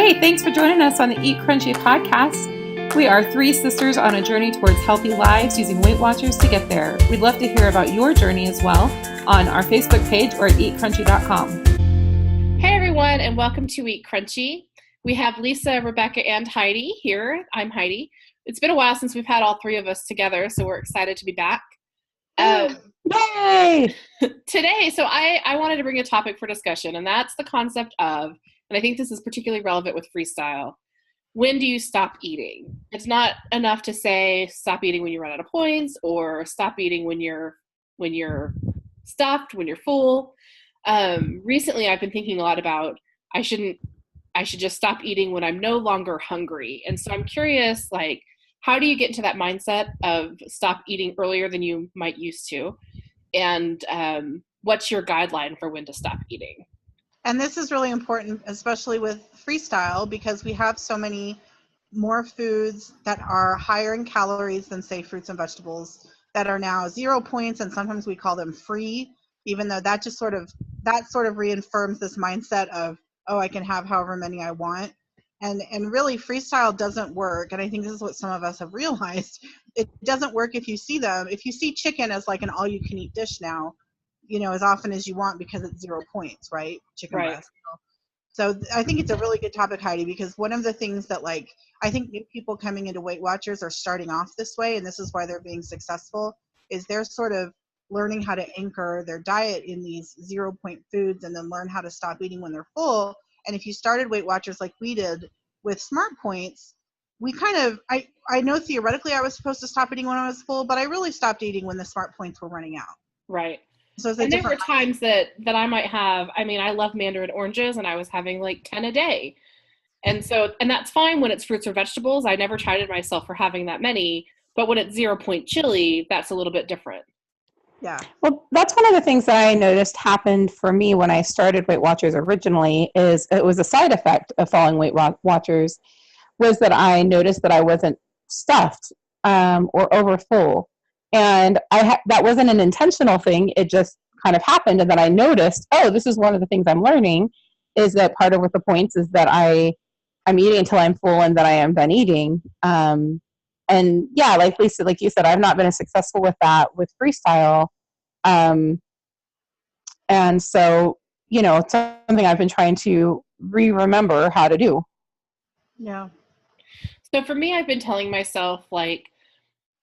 Hey, thanks for joining us on the Eat Crunchy podcast. We are three sisters on a journey towards healthy lives using Weight Watchers to get there. We'd love to hear about your journey as well on our Facebook page or at eatcrunchy.com. Hey everyone, and welcome to Eat Crunchy. We have Lisa, Rebecca, and Heidi here. I'm Heidi. It's been a while since we've had all three of us together, so we're excited to be back. Yay! Today, so I wanted to bring a topic for discussion, and that's the concept of, and I think this is particularly relevant with freestyle, when do you stop eating? It's not enough to say stop eating when you run out of points or stop eating when you're stuffed, when you're full. Recently, I've been thinking a lot about I should just stop eating when I'm no longer hungry. And so I'm curious, like, how do you get into that mindset of stop eating earlier than you might used to? And what's your guideline for when to stop eating? And this is really important, especially with freestyle, because we have so many more foods that are higher in calories than, say, fruits and vegetables that are now 0 points, and sometimes we call them free, even though that just sort of reaffirms this mindset of, oh, I can have however many I want. And really, freestyle doesn't work. And I think this is what some of us have realized. It doesn't work if you see chicken as like an all-you-can-eat dish now, as often as you want because it's 0 points, right? Chicken breast. So I think it's a really good topic, Heidi, because one of the things that, like, I think new people coming into Weight Watchers are starting off this way, and this is why they're being successful, is they're sort of learning how to anchor their diet in these 0 point foods and then learn how to stop eating when they're full. And if you started Weight Watchers like we did with Smart Points, we I know theoretically I was supposed to stop eating when I was full, but I really stopped eating when the Smart Points were running out. Right. So and there were times that I might have, I love mandarin oranges and I was having like 10 a day. And that's fine when it's fruits or vegetables. I never chided myself for having that many, but when it's 0 point chili, that's a little bit different. Yeah. Well, that's one of the things that I noticed happened for me when I started Weight Watchers originally. Is it was a side effect of following Weight Watchers, was that I noticed that I wasn't stuffed or over full. And that wasn't an intentional thing. It just kind of happened. And then I noticed, oh, this is one of the things I'm learning, is that part of with the points is that I'm eating until I'm full and that I am done eating. And yeah, like Lisa, like you said, I've not been as successful with that with freestyle. And so, it's something I've been trying to remember how to do. Yeah. So for me, I've been telling myself, like,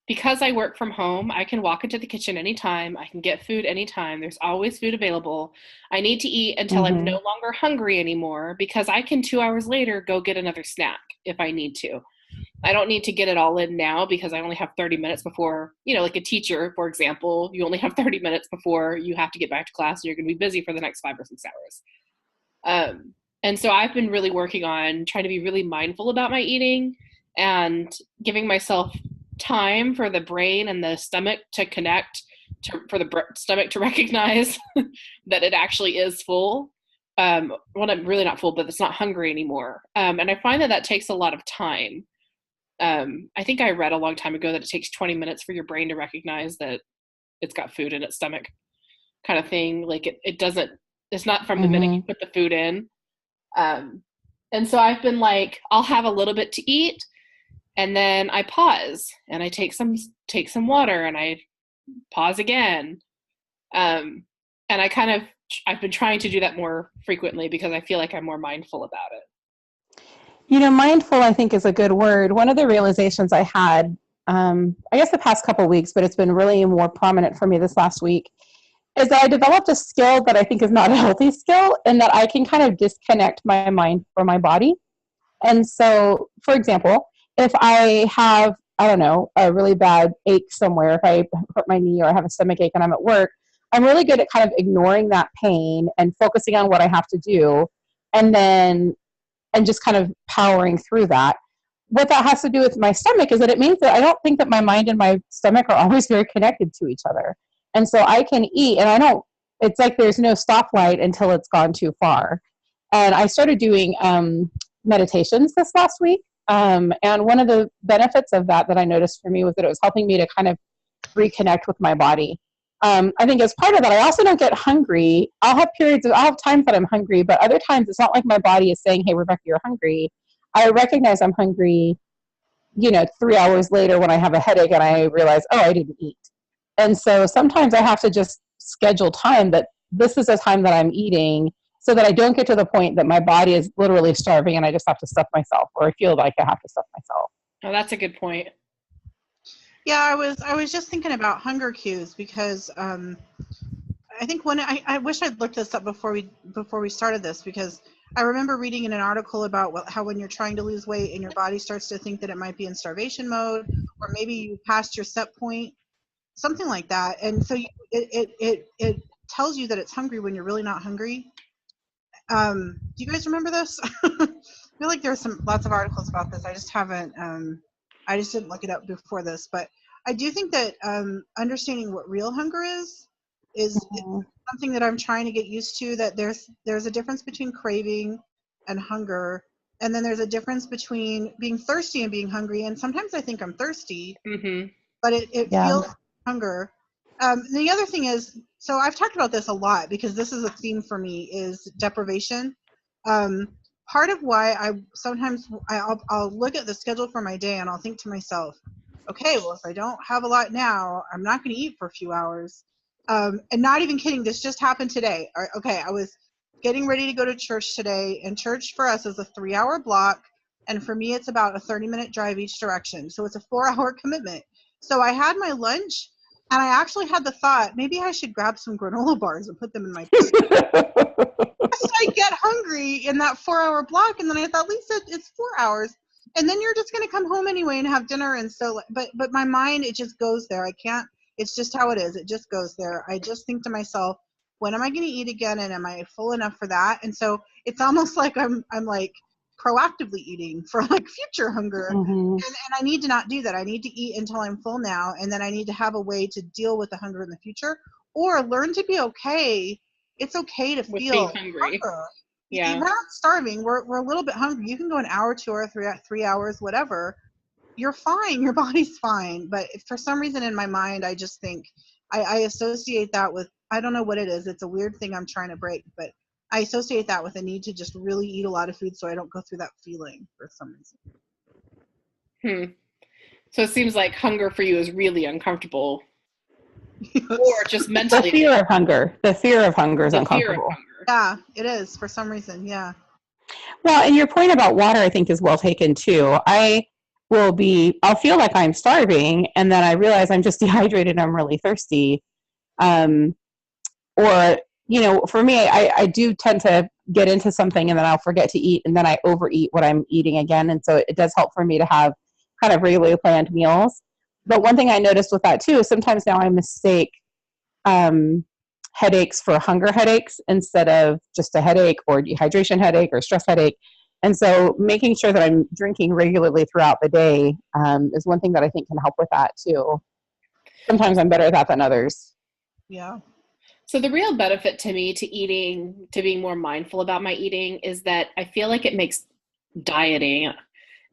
because I work from home, I can walk into the kitchen anytime. I can get food anytime. There's always food available. I need to eat until I'm no longer hungry anymore, because I can 2 hours later go get another snack if I need to. I don't need to get it all in now because I only have 30 minutes before, like a teacher, for example, you only have 30 minutes before you have to get back to class and you're going to be busy for the next 5 or 6 hours. And so I've been really working on trying to be really mindful about my eating and giving myself time for the brain and the stomach to connect, for the stomach to recognize that it actually is full. Well, I'm really not full, but it's not hungry anymore. And I find that takes a lot of time. I think I read a long time ago that it takes 20 minutes for your brain to recognize that it's got food in its stomach, kind of thing. Like it's not from the minute you put the food in. And so I've been like, I'll have a little bit to eat, and then I pause and I take some water and I pause again. And I've been trying to do that more frequently because I feel like I'm more mindful about it. Mindful, I think, is a good word. One of the realizations I had, I guess the past couple of weeks, but it's been really more prominent for me this last week, is that I developed a skill that I think is not a healthy skill, and that I can kind of disconnect my mind from my body. And so, for example, if I have, a really bad ache somewhere, if I hurt my knee or I have a stomach ache and I'm at work, I'm really good at kind of ignoring that pain and focusing on what I have to do, and just kind of powering through that. What that has to do with my stomach is that it means that I don't think that my mind and my stomach are always very connected to each other. And so I can eat, and it's like there's no stoplight until it's gone too far. And I started doing meditations this last week. And one of the benefits of that I noticed for me was that it was helping me to kind of reconnect with my body. I think as part of that, I also don't get hungry. I'll have times that I'm hungry, but other times it's not like my body is saying, hey, Rebecca, you're hungry. I recognize I'm hungry, 3 hours later when I have a headache and I realize, oh, I didn't eat. And so sometimes I have to just schedule time that this is a time that I'm eating so that I don't get to the point that my body is literally starving and I just have to stuff myself, or I feel like I have to stuff myself. Oh, that's a good point. Yeah, I was just thinking about hunger cues because I think when I wish I'd looked this up before we started this, because I remember reading in an article about how when you're trying to lose weight and your body starts to think that it might be in starvation mode, or maybe you passed your set point, something like that, and so it tells you that it's hungry when you're really not hungry. Do you guys remember this? I feel like there's lots of articles about this. I just haven't. I just didn't look it up before this, but I do think that understanding what real hunger is something that I'm trying to get used to. That there's a difference between craving and hunger, and then there's a difference between being thirsty and being hungry. And sometimes I think I'm thirsty, but it feels like hunger. The other thing is, so I've talked about this a lot because this is a theme for me, is deprivation. Part of why I'll look at the schedule for my day and I'll think to myself, okay, well, if I don't have a lot now, I'm not going to eat for a few hours. And not even kidding, this just happened today. Okay, I was getting ready to go to church today, and church for us is a 3-hour block, and for me it's about a 30-minute drive each direction, so it's a 4-hour commitment. So I had my lunch, and I actually had the thought, maybe I should grab some granola bars and put them in my purse. So I get hungry in that 4-hour block, and then I thought, Lisa, it's 4 hours, and then you're just going to come home anyway and have dinner. And so, but my mind, it just goes there. I can't. It's just how it is. It just goes there. I just think to myself, when am I going to eat again, and am I full enough for that? And so it's almost like I'm like proactively eating for like future hunger, and I need to not do that. I need to eat until I'm full now, and then I need to have a way to deal with the hunger in the future, or learn to be okay. It's okay to feel hungry. Yeah, we're not starving. We're a little bit hungry. You can go an hour, 2 or 3 hours, whatever. You're fine. Your body's fine. But for some reason in my mind, I just think I associate that with, I don't know what it is. It's a weird thing I'm trying to break, but I associate that with a need to just really eat a lot of food so I don't go through that feeling for some reason. So it seems like hunger for you is really uncomfortable. Yes. Or just mentally. The fear of hunger. The fear of hunger is uncomfortable. Yeah, it is for some reason. Yeah. Well, and your point about water, I think, is well taken too. I'll feel like I'm starving, and then I realize I'm just dehydrated and I'm really thirsty. Or, for me, I do tend to get into something and then I'll forget to eat, and then I overeat what I'm eating again. And so it does help for me to have kind of regularly planned meals. But one thing I noticed with that too is sometimes now I mistake headaches for hunger headaches instead of just a headache or dehydration headache or stress headache. And so making sure that I'm drinking regularly throughout the day is one thing that I think can help with that too. Sometimes I'm better at that than others. Yeah. So the real benefit to me to being more mindful about my eating is that I feel like it makes dieting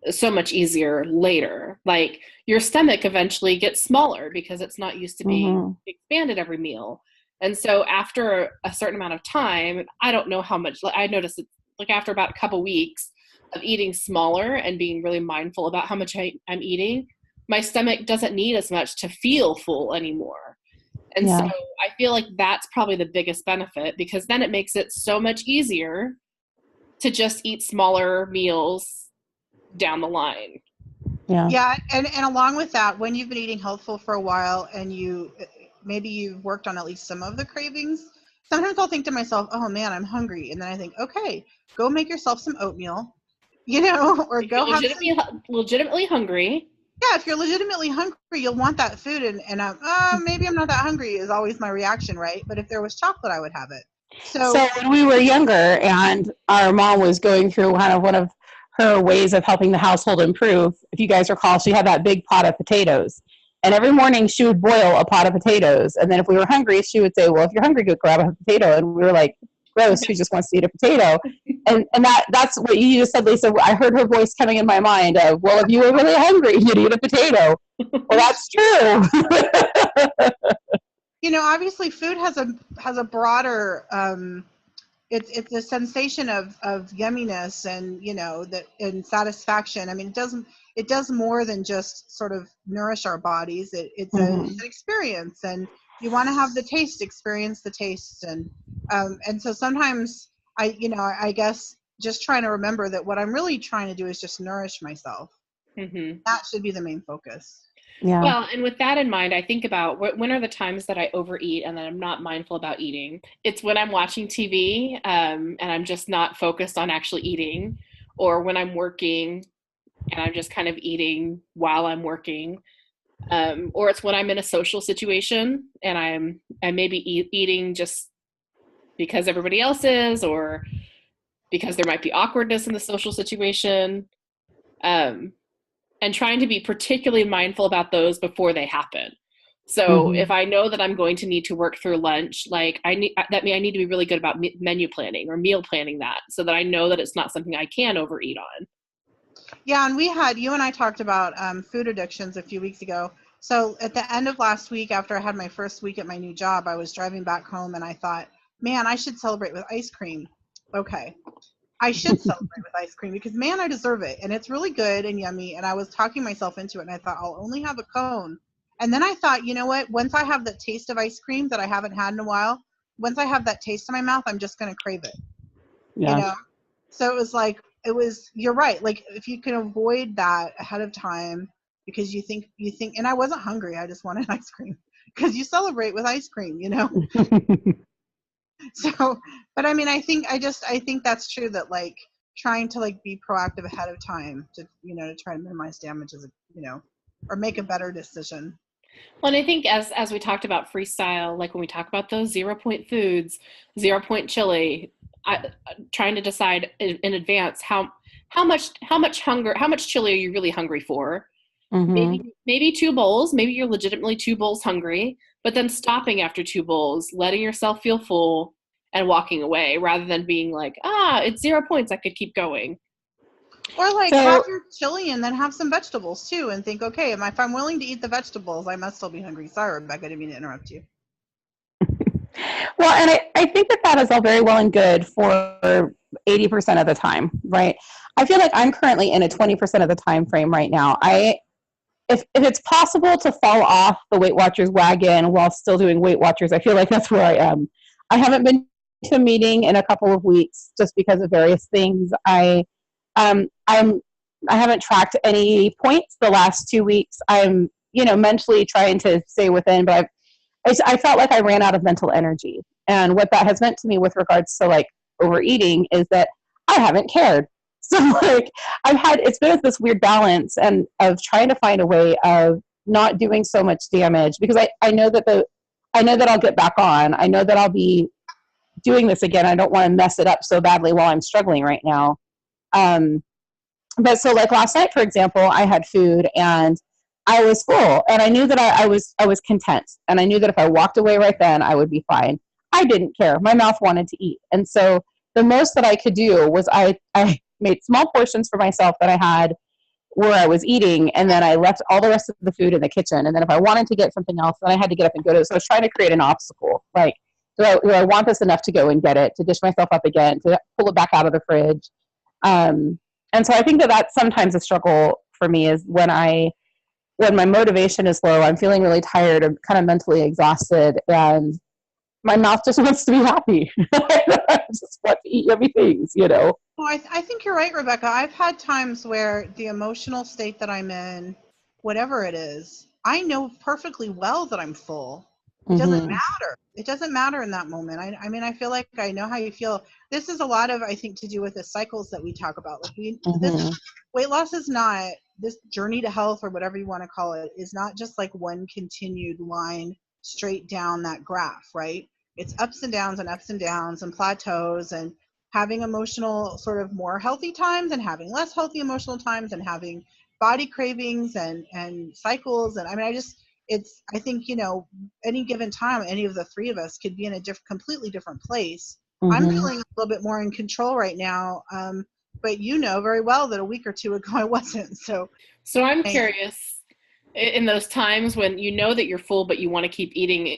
so much easier later. Like your stomach eventually gets smaller because it's not used to being expanded every meal. And so after a certain amount of time, I don't know how much, I noticed it, like after about a couple weeks of eating smaller and being really mindful about how much I'm eating, my stomach doesn't need as much to feel full anymore. And so I feel like that's probably the biggest benefit, because then it makes it so much easier to just eat smaller meals down the line. Yeah. And along with that, when you've been eating healthful for a while and maybe you've worked on at least some of the cravings, sometimes I'll think to myself, oh man, I'm hungry. And then I think, okay, go make yourself some oatmeal, or go have legitimately hungry. Yeah, if you're legitimately hungry, you'll want that food. And maybe I'm not that hungry is always my reaction, right? But if there was chocolate, I would have it. So when we were younger and our mom was going through kind of one of her ways of helping the household improve, if you guys recall, she had that big pot of potatoes. And every morning she would boil a pot of potatoes. And then if we were hungry, she would say, well, if you're hungry, go grab a potato. And we were like, gross, who just wants to eat a potato? And that's what you just said, Lisa. I heard her voice coming in my mind of, well, if you were really hungry, you'd eat a potato. Well, that's true. Obviously food has a broader it's a sensation of yumminess and that and satisfaction. I mean, it does more than just sort of nourish our bodies. It's an experience, and you want to have the taste, experience the taste, and so sometimes I guess just trying to remember that what I'm really trying to do is just nourish myself. That should be the main focus. Yeah. Well, and with that in mind, I think about when are the times that I overeat and that I'm not mindful about eating. It's when I'm watching TV and I'm just not focused on actually eating, or when I'm working and I'm just kind of eating while I'm working, or it's when I'm in a social situation and I maybe eating just because everybody else is, or because there might be awkwardness in the social situation. And trying to be particularly mindful about those before they happen. So if I know that I'm going to need to work through lunch, like I need to be really good about menu planning or meal planning that, so that I know that it's not something I can overeat on. Yeah, and you and I talked about food addictions a few weeks ago. So at the end of last week, after I had my first week at my new job, I was driving back home and I thought, man, I should celebrate with ice cream. Okay. I should celebrate with ice cream because, man, I deserve it. And it's really good and yummy. And I was talking myself into it, and I thought, I'll only have a cone. And then I thought, you know what? Once I have the taste of ice cream that I haven't had in a while, once I have that taste in my mouth, I'm just going to crave it. Yeah. So it was like, you're right. Like, if you can avoid that ahead of time because you think, and I wasn't hungry. I just wanted ice cream because you celebrate with ice cream, So, but I mean, I think that's true, that like trying to like be proactive ahead of time to try to minimize damages, or make a better decision. Well, and I think as we talked about freestyle, like when we talk about those 0 point foods, 0 point chili, trying to decide in advance how much chili are you really hungry for? Maybe 2 bowls. Maybe you're legitimately 2 bowls hungry, but then stopping after 2 bowls, letting yourself feel full, and walking away, rather than being like, it's 0 points, I could keep going. Or like have your chili and then have some vegetables too, and think, okay, if I'm willing to eat the vegetables, I must still be hungry. Sorry, Rebecca, I didn't mean to interrupt you. Well, and I think that is all very well and good for 80% of the time, right? I feel like I'm currently in a 20% of the time frame right now. If it's possible to fall off the Weight Watchers wagon while still doing Weight Watchers, I feel like that's where I am. I haven't been to a meeting in a couple of weeks just because of various things. I haven't tracked any points the last 2 weeks. I'm mentally trying to stay within, but I felt like I ran out of mental energy. And what that has meant to me with regards to like overeating is that I haven't cared. So like it's been this weird balance and of trying to find a way of not doing so much damage, because I know that I'll get back on. I know that I'll be doing this again. I don't want to mess it up so badly while I'm struggling right now. But so like last night, for example, I had food and I was full, and I knew that I was content, and I knew that if I walked away right then, I would be fine. I didn't care. My mouth wanted to eat. And so the most that I could do was I made small portions for myself that I had where I was eating, and then I left all the rest of the food in the kitchen. And then if I wanted to get something else, then I had to get up and go to it. So I was trying to create an obstacle. Like, do I want this enough to go and get it, to dish myself up again, to pull it back out of the fridge? And so I think that that's sometimes a struggle for me, is when my motivation is low, I'm feeling really tired, I'm kind of mentally exhausted, and my mouth just wants to be happy. I just want to eat yummy things, Well, I think you're right, Rebecca. I've had times where the emotional state that I'm in, whatever it is, I know perfectly well that I'm full. It doesn't matter. It doesn't matter in that moment. I mean, I feel like I know how you feel. This is a lot of, I think, to do with the cycles that we talk about. Like this weight loss is not, this journey to health, or whatever you want to call it, is not just like one continued line straight down that graph, right? It's ups and downs and plateaus, and having emotional sort of more healthy times and having less healthy emotional times, and having body cravings and cycles. And I mean, I think, any given time, any of the three of us could be in a completely different place. I'm feeling a little bit more in control right now. But you know very well that a week or two ago I wasn't. So I'm curious, in those times when you know that you're full but you want to keep eating,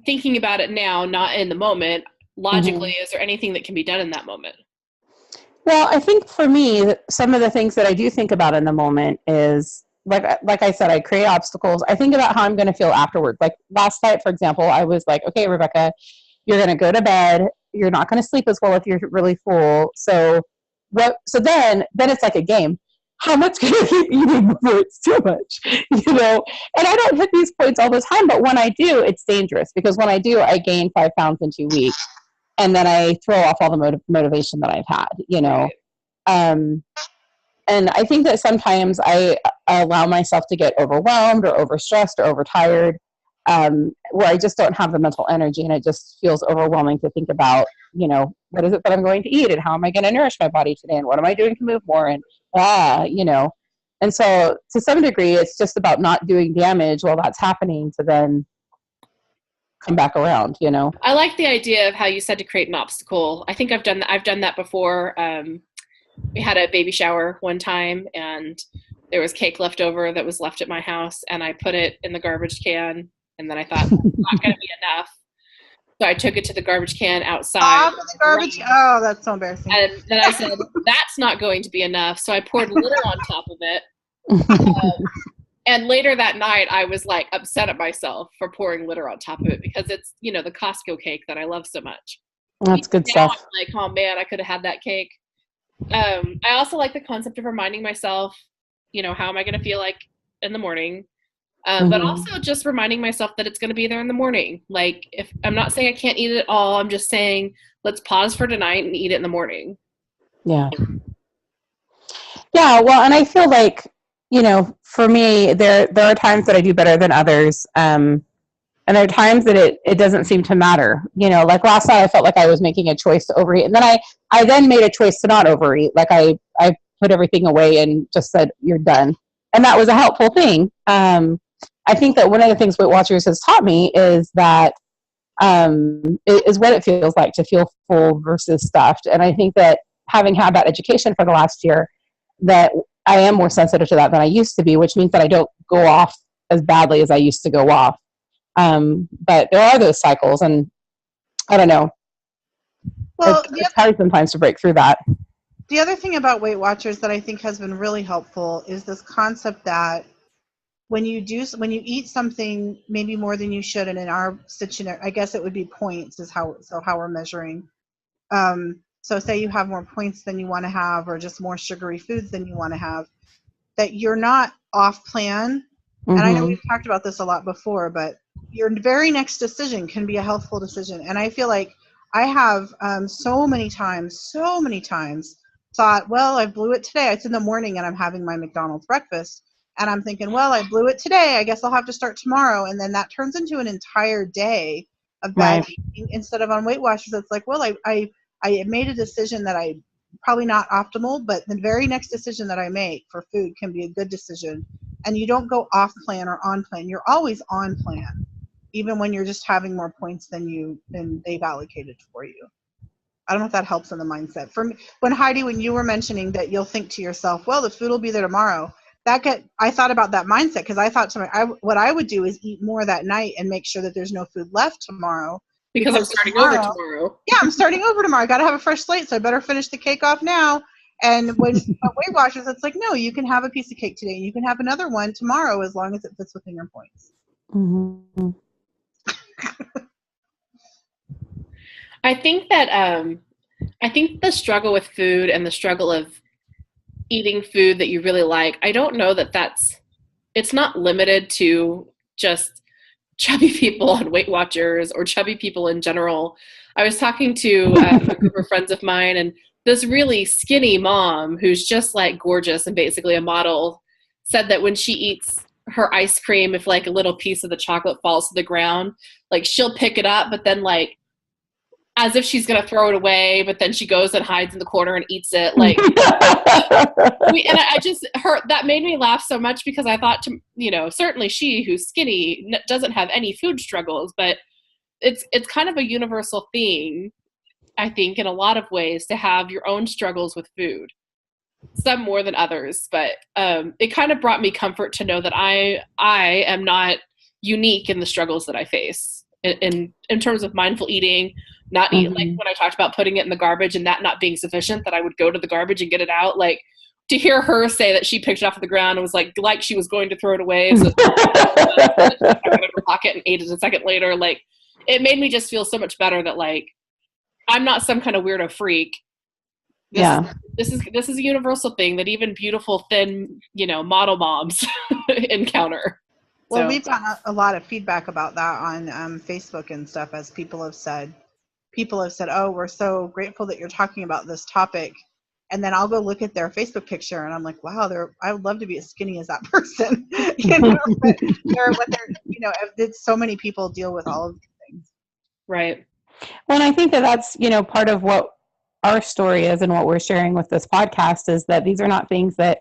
thinking about it now, not in the moment, logically, is there anything that can be done in that moment? Well, I think for me, some of the things that I do think about in the moment is like I said, I create obstacles. I think about how I'm going to feel afterward. Like last night, for example, I was like, okay, Rebecca, you're going to go to bed. You're not going to sleep as well if you're really full. So what? So then it's like a game. How much can I keep eating before it's too much? You know, and I don't hit these points all the time, but when I do, it's dangerous because when I do, I gain 5 pounds in 2 weeks, and then I throw off all the motivation that I've had. You know, um, and I think that sometimes I allow myself to get overwhelmed or overstressed or overtired, where I just don't have the mental energy, and it just feels overwhelming to think about, you know, what is it that I'm going to eat and how am I going to nourish my body today and what am I doing to move more and you know. And so to some degree, it's just about not doing damage while that's happening to then come back around, you know. I like the idea of how you said to create an obstacle. I think I've done that. I've done that before. We had a baby shower one time and there was cake left over that was left at my house and I put it in the garbage can and then I thought, not going to be enough. So I took it to the garbage can outside. The garbage. Oh, that's so embarrassing. And then I said, that's not going to be enough. So I poured litter on top of it. And later that night, I was like upset at myself for pouring litter on top of it because it's, you know, the Costco cake that I love so much. That's good now stuff. I'm like, oh man, I could have had that cake. I also like the concept of reminding myself, you know, how am I going to feel like in the morning? But also just reminding myself that it's going to be there in the morning. Like if I'm not saying I can't eat it all, I'm just saying, let's pause for tonight and eat it in the morning. Yeah. Yeah. Well, and I feel like, you know, for me, there are times that I do better than others. And there are times that it doesn't seem to matter. You know, like last night I felt like I was making a choice to overeat. And then I then made a choice to not overeat. Like I put everything away and just said, you're done. And that was a helpful thing. I think that one of the things Weight Watchers has taught me is that is what it feels like to feel full versus stuffed. And I think that having had that education for the last year, that I am more sensitive to that than I used to be, which means that I don't go off as badly as I used to go off. But there are those cycles, and I don't know. Well, it's hard sometimes to break through that. The other thing about Weight Watchers that I think has been really helpful is this concept that when you eat something maybe more than you should, and in our situation, I guess it would be points is how we're measuring. So say you have more points than you want to have, or just more sugary foods than you want to have, that you're not off plan. And I know we've talked about this a lot before, but your very next decision can be a healthful decision. And I feel like I have so many times thought, well, I blew it today. It's in the morning and I'm having my McDonald's breakfast. And I'm thinking, well, I blew it today. I guess I'll have to start tomorrow. And then that turns into an entire day of bad eating. Instead of on Weight Watchers, it's like, well, I made a decision that I probably not optimal, but the very next decision that I make for food can be a good decision. And you don't go off plan or on plan. You're always on plan, even when you're just having more points than they've allocated for you. I don't know if that helps in the mindset. For me, when you were mentioning that you'll think to yourself, well, the food will be there tomorrow. I thought about that mindset because I thought what I would do is eat more that night and make sure that there's no food left tomorrow. Because I'm starting over tomorrow. Yeah, I'm starting over tomorrow. I got to have a fresh slate, so I better finish the cake off now. And when Weight Watchers, it's like, no, you can have a piece of cake today and you can have another one tomorrow as long as it fits within your points. Mm-hmm. I think that the struggle with food and the struggle of eating food that you really like, I don't know that it's not limited to just chubby people on Weight Watchers or chubby people in general. I was talking to a group of friends of mine, and this really skinny mom who's just like gorgeous and basically a model said that when she eats her ice cream, if like a little piece of the chocolate falls to the ground, like she'll pick it up, but then like as if she's going to throw it away, but then she goes and hides in the corner and eats it. Like, that made me laugh so much because I thought, certainly she who's skinny doesn't have any food struggles, but it's kind of a universal thing, I think, in a lot of ways to have your own struggles with food, some more than others. But it kind of brought me comfort to know that I am not unique in the struggles that I face in terms of mindful eating, not eat, like when I talked about putting it in the garbage and that not being sufficient, that I would go to the garbage and get it out. Like, to hear her say that she picked it off of the ground and was like she was going to throw it away. So she stuck it in her pocket and ate it a second later. Like, it made me just feel so much better that, like, I'm not some kind of weirdo freak. This is a universal thing that even beautiful, thin, model moms encounter. Well, we've gotten a lot of feedback about that on Facebook and stuff, as people have said, oh, we're so grateful that you're talking about this topic. And then I'll go look at their Facebook picture and I'm like, wow, I would love to be as skinny as that person. So many people deal with all of these things. Right. Well, and I think that's, part of what our story is and what we're sharing with this podcast is that these are not things that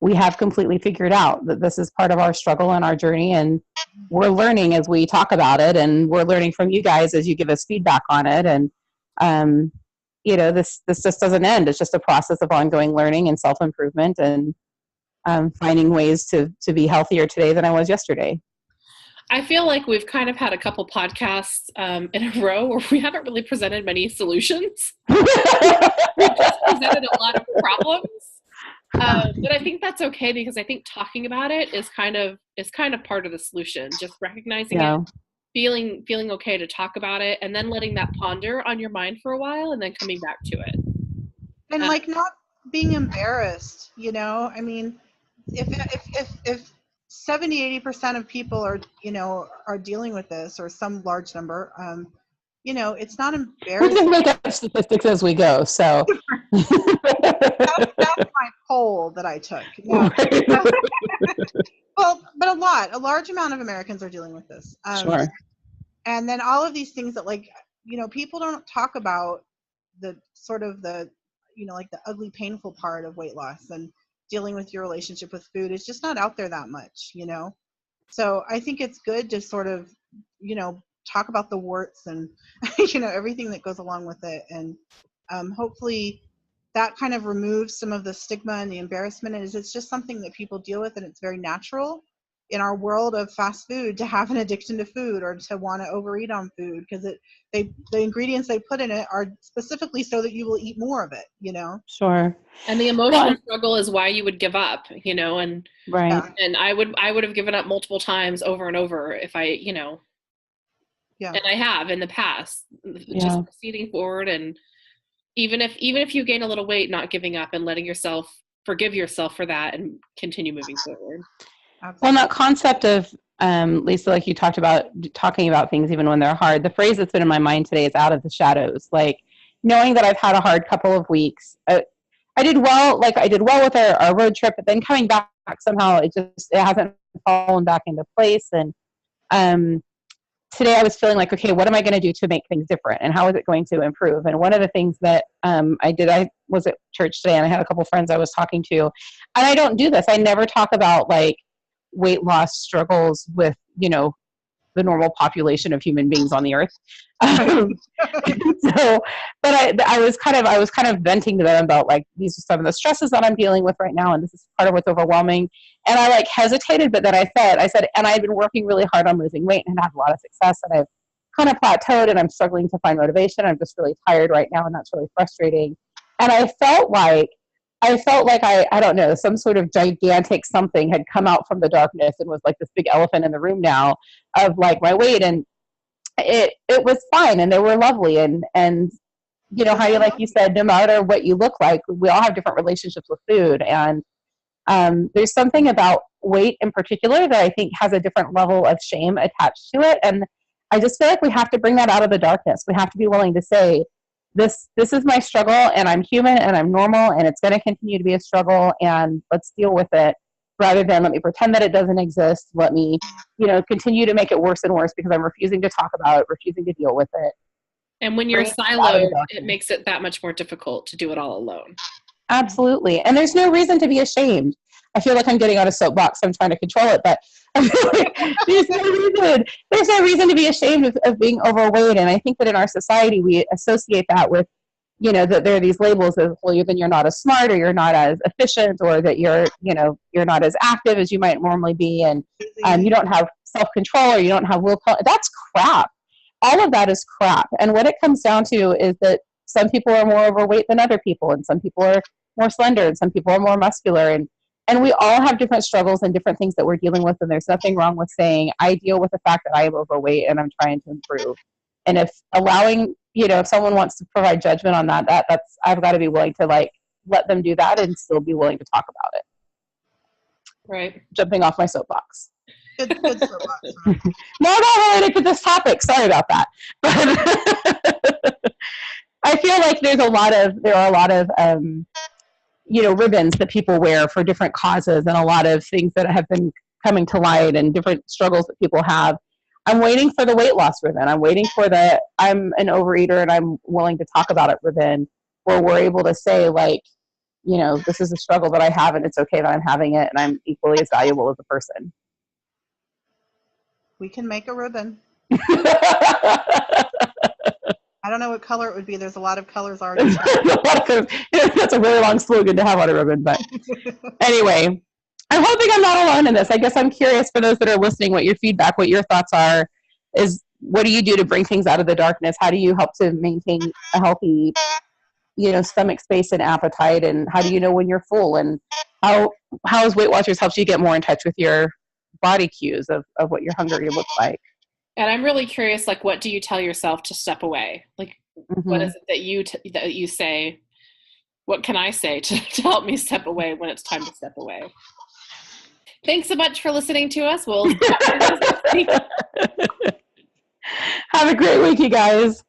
we have completely figured out, that this is part of our struggle and our journey. And we're learning as we talk about it, and we're learning from you guys as you give us feedback on it. And, this just doesn't end. It's just a process of ongoing learning and self-improvement and finding ways to be healthier today than I was yesterday. I feel like we've kind of had a couple podcasts in a row where we haven't really presented many solutions. We've just presented a lot of problems. But I think that's okay, because I think talking about it is kind of part of the solution. Just recognizing it, feeling okay to talk about it, and then letting that ponder on your mind for a while, and then coming back to it. And not being embarrassed, I mean, if 70-80% of people are dealing with this, or some large number, it's not embarrassing. We just make up statistics as we go, so. That's my poll that I took. No. Well, but a large amount of Americans are dealing with this. Sure. And then all of these things that, people don't talk about the sort of the ugly, painful part of weight loss and dealing with your relationship with food. It's just not out there that much, So I think it's good to sort of, talk about the warts and, everything that goes along with it. And hopefully that kind of removes some of the stigma and the embarrassment. It's just something that people deal with, and it's very natural in our world of fast food to have an addiction to food or to want to overeat on food, because the ingredients they put in it are specifically so that you will eat more of it, Sure. And the emotional struggle is why you would give up, and right. And I would have given up multiple times over and over if I, and I have in the past, just proceeding forward. And even if you gain a little weight, not giving up and letting yourself forgive yourself for that and continue moving forward. Well, and that concept of, Lisa, like you talked about, talking about things even when they're hard, the phrase that's been in my mind today is out of the shadows. Like, knowing that I've had a hard couple of weeks, I did well with our road trip, but then coming back somehow, it hasn't fallen back into place. And today I was feeling like, okay, what am I going to do to make things different? And how is it going to improve? And one of the things that I was at church today, and I had a couple friends I was talking to, and I don't do this. I never talk about like weight loss struggles with, the normal population of human beings on the earth. But I was kind of venting to them about like, these are some of the stresses that I'm dealing with right now, and this is part of what's overwhelming. And I hesitated, but then I said, and I've been working really hard on losing weight and had a lot of success, and I've kind of plateaued, and I'm struggling to find motivation. I'm just really tired right now, and that's really frustrating. And I felt like I don't know, some sort of gigantic something had come out from the darkness and was like this big elephant in the room now of like my weight. And it was fine, and they were lovely. And Heidi, like you said, no matter what you look like, we all have different relationships with food. And there's something about weight in particular that I think has a different level of shame attached to it. And I just feel like we have to bring that out of the darkness. We have to be willing to say, this is my struggle, and I'm human, and I'm normal, and it's going to continue to be a struggle, and let's deal with it, rather than let me pretend that it doesn't exist. Let me, continue to make it worse and worse because I'm refusing to talk about it, refusing to deal with it. And when you're siloed, it makes it that much more difficult to do it all alone. Absolutely. And there's no reason to be ashamed. I feel like I'm getting on a soapbox. I'm trying to control it, but I feel like there's no reason to be ashamed of being overweight. And I think that in our society, we associate that with, that there are these labels of, well, then you're not as smart, or you're not as efficient, or that you're not as active as you might normally be. And you don't have self-control or you don't have willpower. That's crap. All of that is crap. And what it comes down to is that some people are more overweight than other people, and some people are more slender, and some people are more muscular. And we all have different struggles and different things that we're dealing with. And there's nothing wrong with saying, I deal with the fact that I am overweight and I'm trying to improve. And if allowing, if someone wants to provide judgment on that's, I've got to be willing to like let them do that and still be willing to talk about it. Right. Jumping off my soapbox. Good soapbox. No, not related to this topic. Sorry about that. But I feel like there are a lot of ribbons that people wear for different causes, and a lot of things that have been coming to light and different struggles that people have. I'm waiting for the weight loss ribbon. I'm waiting for I'm an overeater and I'm willing to talk about it ribbon, where we're able to say like, this is a struggle that I have and it's okay that I'm having it and I'm equally as valuable as a person. We can make a ribbon. I don't know what color it would be. There's a lot of colors already. That's a really long slogan to have on a ribbon. But anyway, I'm hoping I'm not alone in this. I guess I'm curious for those that are listening, what your feedback, what your thoughts are, is what do you do to bring things out of the darkness? How do you help to maintain a healthy, stomach space and appetite? And how do you know when you're full? And how has Weight Watchers helped you get more in touch with your body cues of what your hunger looks like? And I'm really curious, like, what do you tell yourself to step away? Like, what is it that you say? What can I say to help me step away when it's time to step away? Thanks so much for listening to us. We'll have a great week, you guys.